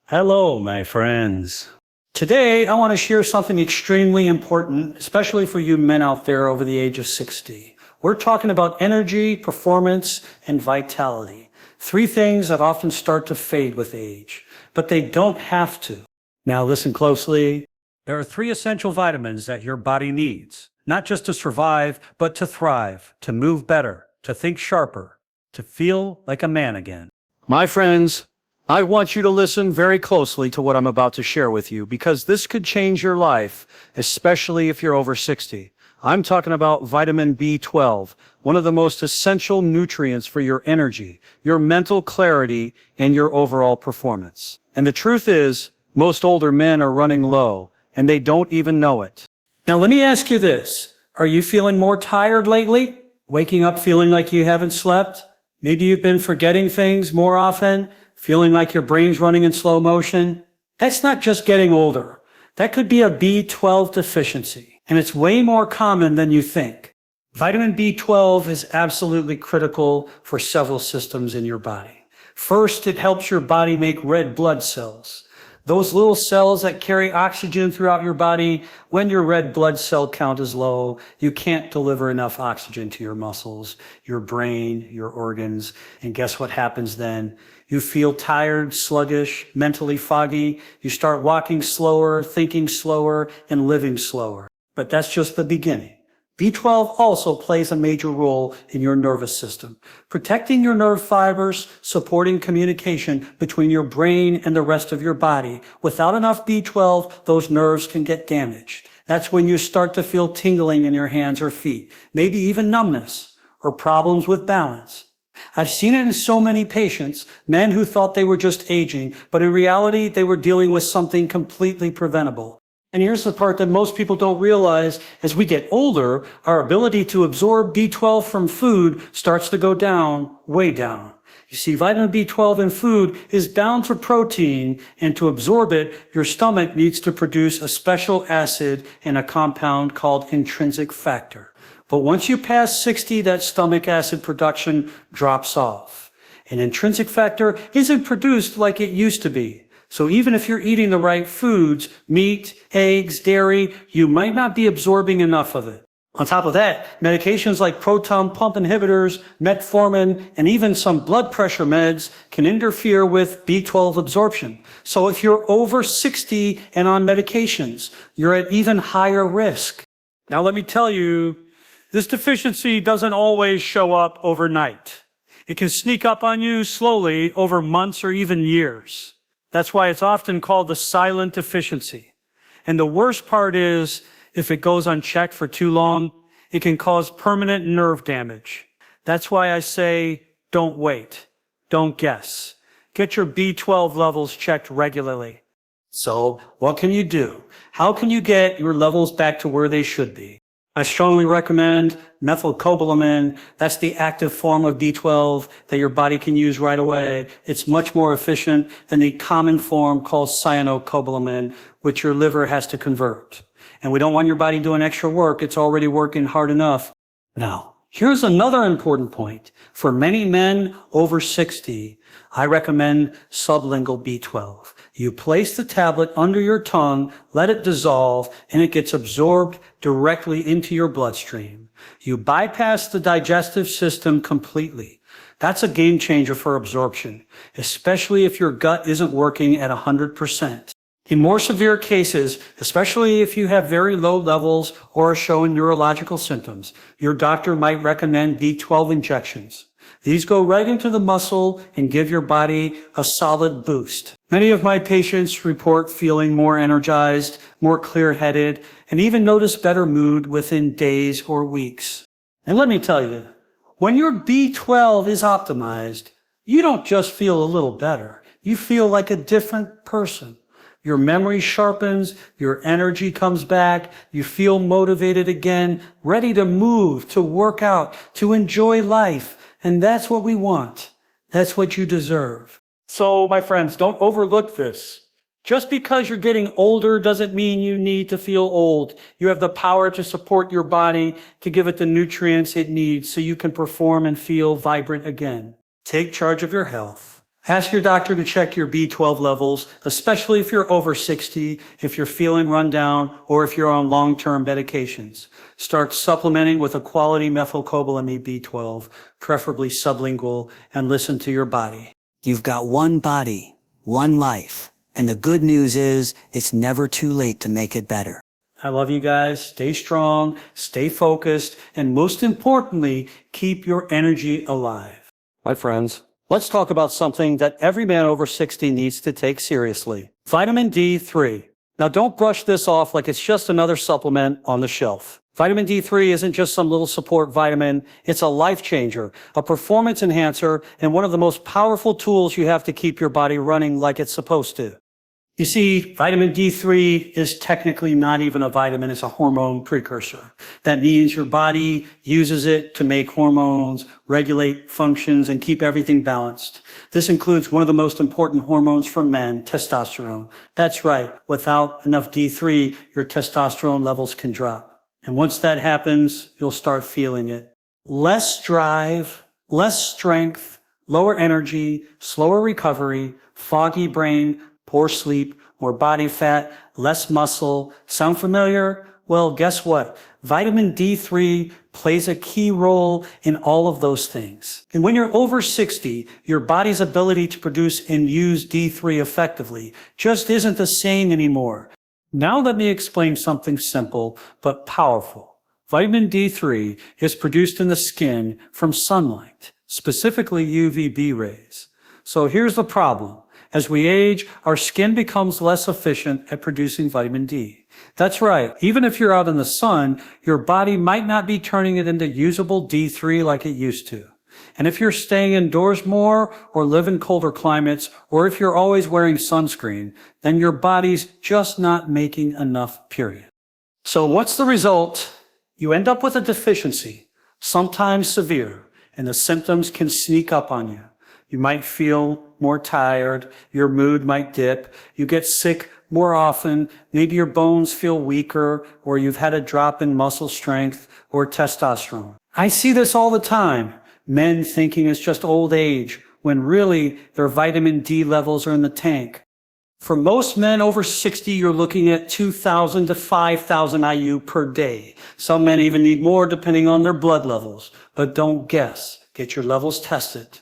Hello, my friends. Today, I want to share something extremely important, especially for you men out there over the age of 60. We're talking about energy, performance, and vitality. Three things that often start to fade with age, but they don't have to. Now listen closely. There are three essential vitamins that your body needs, not just to survive, but to thrive, to move better, to think sharper, to feel like a man again. My friends, I want you to listen very closely to what I'm about to share with you because this could change your life, especially if you're over 60. I'm talking about vitamin B12, one of the most essential nutrients for your energy, your mental clarity, and your overall performance. And the truth is, most older men are running low, and they don't even know it. Now let me ask you this. Are you feeling more tired lately? Waking up feeling like you haven't slept? Maybe you've been forgetting things more often? Feeling like your brain's running in slow motion? That's not just getting older. That could be a B12 deficiency, and it's way more common than you think. Vitamin B12 is absolutely critical for several systems in your body. First, it helps your body make red blood cells. Those little cells that carry oxygen throughout your body, when your red blood cell count is low, you can't deliver enough oxygen to your muscles, your brain, your organs. And guess what happens then? You feel tired, sluggish, mentally foggy. You start walking slower, thinking slower, and living slower. But that's just the beginning. B12 also plays a major role in your nervous system, protecting your nerve fibers, supporting communication between your brain and the rest of your body. Without enough B12, those nerves can get damaged. That's when you start to feel tingling in your hands or feet, maybe even numbness or problems with balance. I've seen it in so many patients, men who thought they were just aging, but in reality, they were dealing with something completely preventable. And here's the part that most people don't realize. As we get older, our ability to absorb B12 from food starts to go down, way down. You see, vitamin B12 in food is bound to protein, and to absorb it, your stomach needs to produce a special acid in a compound called intrinsic factor. But once you pass 60, that stomach acid production drops off. And intrinsic factor isn't produced like it used to be. So even if you're eating the right foods, meat, eggs, dairy, you might not be absorbing enough of it. On top of that, medications like proton pump inhibitors, metformin, and even some blood pressure meds can interfere with B12 absorption. So if you're over 60 and on medications, you're at even higher risk. Now let me tell you, this deficiency doesn't always show up overnight. It can sneak up on you slowly over months or even years. That's why it's often called the silent deficiency. And the worst part is, if it goes unchecked for too long, it can cause permanent nerve damage. That's why I say, don't wait. Don't guess. Get your B12 levels checked regularly. So, what can you do? How can you get your levels back to where they should be? I strongly recommend methylcobalamin. That's the active form of B12 that your body can use right away. It's much more efficient than the common form called cyanocobalamin, which your liver has to convert. And we don't want your body doing extra work. It's already working hard enough. Now, here's another important point. For many men over 60, I recommend sublingual B12. You place the tablet under your tongue, let it dissolve, and it gets absorbed directly into your bloodstream. You bypass the digestive system completely. That's a game changer for absorption, especially if your gut isn't working at 100%. In more severe cases, especially if you have very low levels or are showing neurological symptoms, your doctor might recommend B12 injections. These go right into the muscle and give your body a solid boost. Many of my patients report feeling more energized, more clear-headed, and even notice better mood within days or weeks. And let me tell you, when your B12 is optimized, you don't just feel a little better. You feel like a different person. Your memory sharpens, your energy comes back, you feel motivated again, ready to move, to work out, to enjoy life. And that's what we want. That's what you deserve. So, my friends, don't overlook this. Just because you're getting older doesn't mean you need to feel old. You have the power to support your body, to give it the nutrients it needs so you can perform and feel vibrant again. Take charge of your health. Ask your doctor to check your B12 levels, especially if you're over 60, if you're feeling run down, or if you're on long-term medications. Start supplementing with a quality methylcobalamin B12, preferably sublingual, and listen to your body. You've got one body, one life, and the good news is it's never too late to make it better. I love you guys. Stay strong, stay focused, and most importantly, keep your energy alive. My friends, let's talk about something that every man over 60 needs to take seriously. Vitamin D3. Now don't brush this off like it's just another supplement on the shelf. Vitamin D3 isn't just some little support vitamin. It's a life changer, a performance enhancer, and one of the most powerful tools you have to keep your body running like it's supposed to. You see, vitamin D3 is technically not even a vitamin, it's a hormone precursor. That means your body uses it to make hormones, regulate functions, and keep everything balanced. This includes one of the most important hormones for men, testosterone. That's right, without enough D3, your testosterone levels can drop. And once that happens, you'll start feeling it. Less drive, less strength, lower energy, slower recovery, foggy brain, poor sleep, more body fat, less muscle. Sound familiar? Well, guess what? Vitamin D3 plays a key role in all of those things. And when you're over 60, your body's ability to produce and use D3 effectively just isn't the same anymore. Now let me explain something simple but powerful. Vitamin D3 is produced in the skin from sunlight, specifically UVB rays. So here's the problem. As we age, our skin becomes less efficient at producing vitamin D. That's right. Even if you're out in the sun, your body might not be turning it into usable D3 like it used to. And if you're staying indoors more or live in colder climates, or if you're always wearing sunscreen, then your body's just not making enough, period. So what's the result? You end up with a deficiency, sometimes severe, and the symptoms can sneak up on you. You might feel more tired, your mood might dip, you get sick more often, maybe your bones feel weaker, or you've had a drop in muscle strength or testosterone. I see this all the time, men thinking it's just old age, when really their vitamin D levels are in the tank. For most men over 60, you're looking at 2,000 to 5,000 IU per day. Some men even need more depending on their blood levels. But don't guess. Get your levels tested.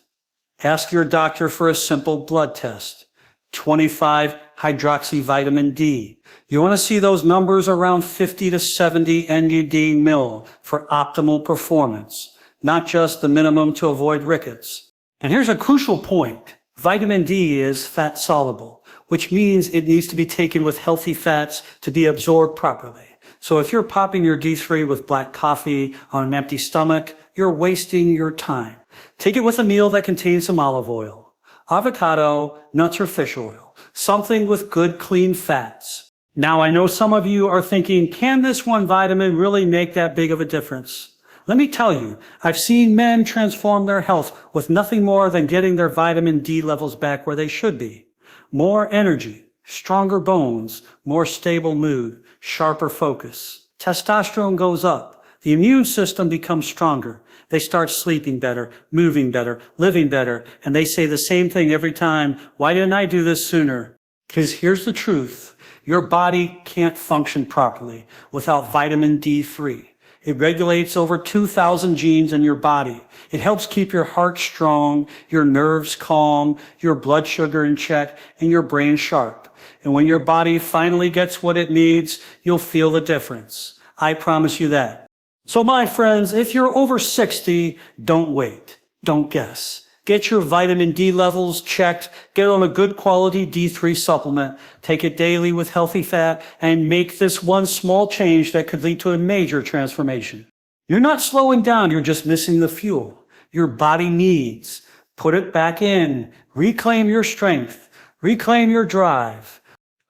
Ask your doctor for a simple blood test. 25 hydroxyvitamin D. You want to see those numbers around 50 to 70 NUD mil for optimal performance, not just the minimum to avoid rickets. And here's a crucial point. Vitamin D is fat soluble, which means it needs to be taken with healthy fats to be absorbed properly. So if you're popping your D3 with black coffee on an empty stomach, you're wasting your time. Take it with a meal that contains some olive oil, avocado, nuts or fish oil, something with good clean fats. Now I know some of you are thinking, can this one vitamin really make that big of a difference? Let me tell you, I've seen men transform their health with nothing more than getting their vitamin D levels back where they should be. More energy, stronger bones, more stable mood, sharper focus. Testosterone goes up. The immune system becomes stronger. They start sleeping better, moving better, living better, and they say the same thing every time. Why didn't I do this sooner? Because here's the truth. Your body can't function properly without vitamin D3. It regulates over 2,000 genes in your body. It helps keep your heart strong, your nerves calm, your blood sugar in check, and your brain sharp. And when your body finally gets what it needs, you'll feel the difference. I promise you that. So my friends, if you're over 60, don't wait. Don't guess. Get your vitamin D levels checked, get on a good quality D3 supplement, take it daily with healthy fat, and make this one small change that could lead to a major transformation. You're not slowing down, you're just missing the fuel. Your body needs. Put it back in. Reclaim your strength. Reclaim your drive.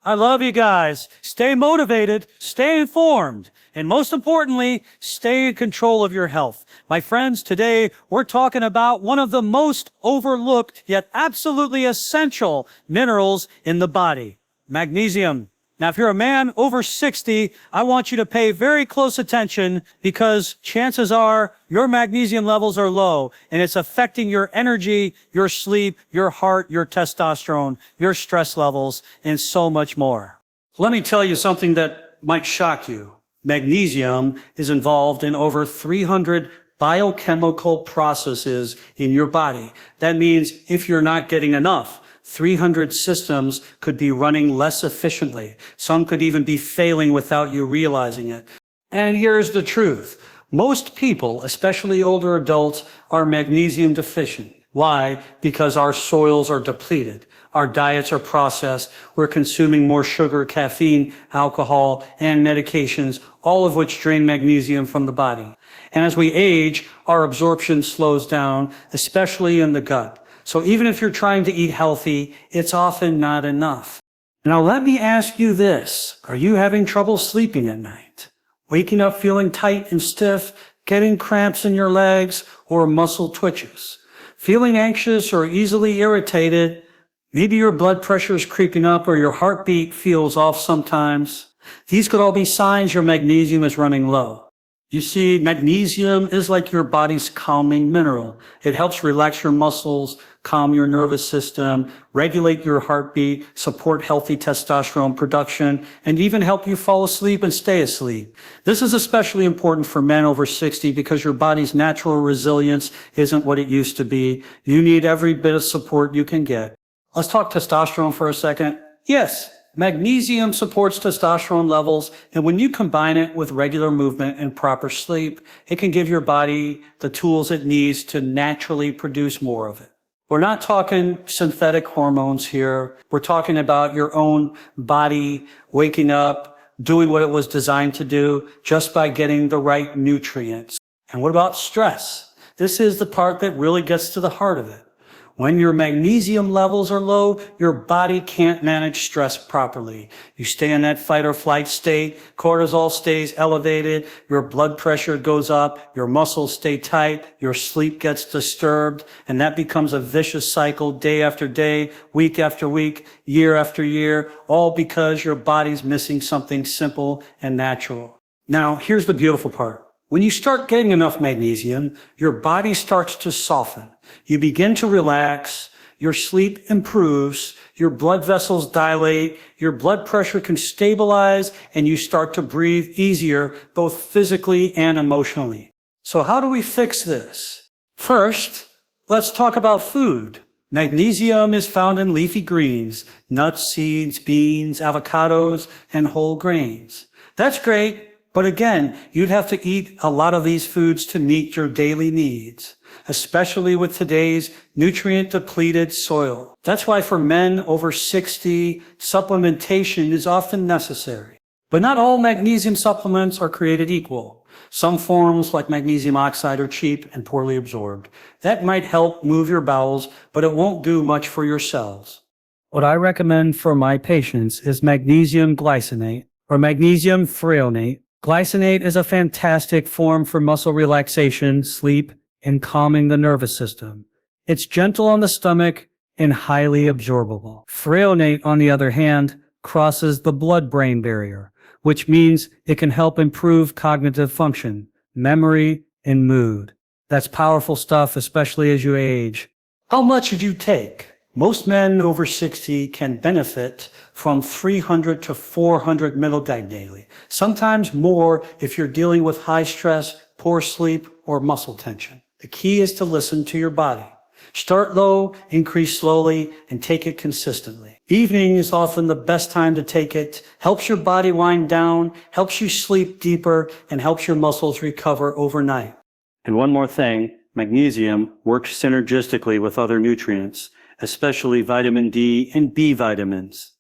I love you guys. Stay motivated, stay informed, and most importantly, stay in control of your health. My friends, today we're talking about one of the most overlooked yet absolutely essential minerals in the body, magnesium. Now, if you're a man over 60, I want you to pay very close attention because chances are your magnesium levels are low and it's affecting your energy, your sleep, your heart, your testosterone, your stress levels, and so much more. Let me tell you something that might shock you. Magnesium is involved in over 300 biochemical processes in your body. That means if you're not getting enough, 300 systems could be running less efficiently. Some could even be failing without you realizing it. And here's the truth. Most people, especially older adults, are magnesium deficient. Why? Because our soils are depleted. Our diets are processed. We're consuming more sugar, caffeine, alcohol, and medications, all of which drain magnesium from the body. And as we age, our absorption slows down, especially in the gut. So even if you're trying to eat healthy, it's often not enough. Now let me ask you this. Are you having trouble sleeping at night? Waking up feeling tight and stiff, getting cramps in your legs, or muscle twitches? Feeling anxious or easily irritated? Maybe your blood pressure is creeping up or your heartbeat feels off sometimes. These could all be signs your magnesium is running low. You see, magnesium is like your body's calming mineral. It helps relax your muscles, calm your nervous system, regulate your heartbeat, support healthy testosterone production, and even help you fall asleep and stay asleep. This is especially important for men over 60 because your body's natural resilience isn't what it used to be. You need every bit of support you can get. Let's talk testosterone for a second. Yes, magnesium supports testosterone levels, and when you combine it with regular movement and proper sleep, it can give your body the tools it needs to naturally produce more of it. We're not talking synthetic hormones here. We're talking about your own body waking up, doing what it was designed to do just by getting the right nutrients. And what about stress? This is the part that really gets to the heart of it. When your magnesium levels are low, your body can't manage stress properly. You stay in that fight or flight state, cortisol stays elevated, your blood pressure goes up, your muscles stay tight, your sleep gets disturbed, and that becomes a vicious cycle day after day, week after week, year after year, all because your body's missing something simple and natural. Now, here's the beautiful part. When you start getting enough magnesium, your body starts to soften. You begin to relax, your sleep improves, your blood vessels dilate, your blood pressure can stabilize, and you start to breathe easier, both physically and emotionally. So how do we fix this? First, let's talk about food. Magnesium is found in leafy greens, nuts, seeds, beans, avocados, and whole grains. That's great. But again, you'd have to eat a lot of these foods to meet your daily needs, especially with today's nutrient-depleted soil. That's why for men over 60, supplementation is often necessary. But not all magnesium supplements are created equal. Some forms, like magnesium oxide, are cheap and poorly absorbed. That might help move your bowels, but it won't do much for your cells. What I recommend for my patients is magnesium glycinate or magnesium threonate. Glycinate is a fantastic form for muscle relaxation, sleep, and calming the nervous system. It's gentle on the stomach and highly absorbable. Threonate, on the other hand, crosses the blood-brain barrier, which means it can help improve cognitive function, memory, and mood. That's powerful stuff, especially as you age. How much should you take? Most men over 60 can benefit from 300 to 400 milligrams daily, sometimes more if you're dealing with high stress, poor sleep, or muscle tension. The key is to listen to your body. Start low, increase slowly, and take it consistently. Evening is often the best time to take it, helps your body wind down, helps you sleep deeper, and helps your muscles recover overnight. And one more thing, magnesium works synergistically with other nutrients, especially vitamin D and B vitamins.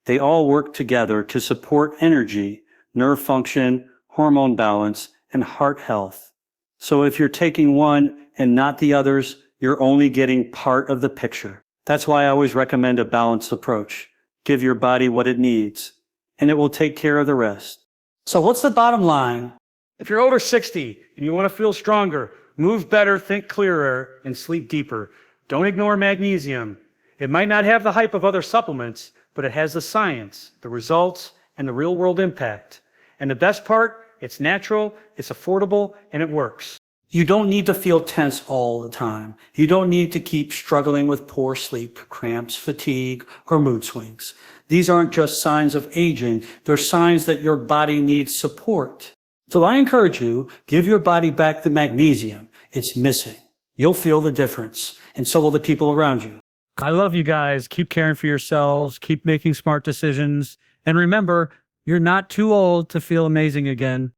They all work together to support energy, nerve function, hormone balance, and heart health. So if you're taking one and not the others, you're only getting part of the picture. That's why I always recommend a balanced approach. Give your body what it needs, and it will take care of the rest. So what's the bottom line? If you're over 60 and you want to feel stronger, move better, think clearer, and sleep deeper, don't ignore magnesium. It might not have the hype of other supplements, but it has the science, the results, and the real world impact. And the best part, it's natural, it's affordable, and it works. You don't need to feel tense all the time. You don't need to keep struggling with poor sleep, cramps, fatigue, or mood swings. These aren't just signs of aging. They're signs that your body needs support. So I encourage you, give your body back the magnesium it's missing. You'll feel the difference, and so will the people around you. I love you guys. Keep caring for yourselves. Keep making smart decisions. And remember, you're not too old to feel amazing again.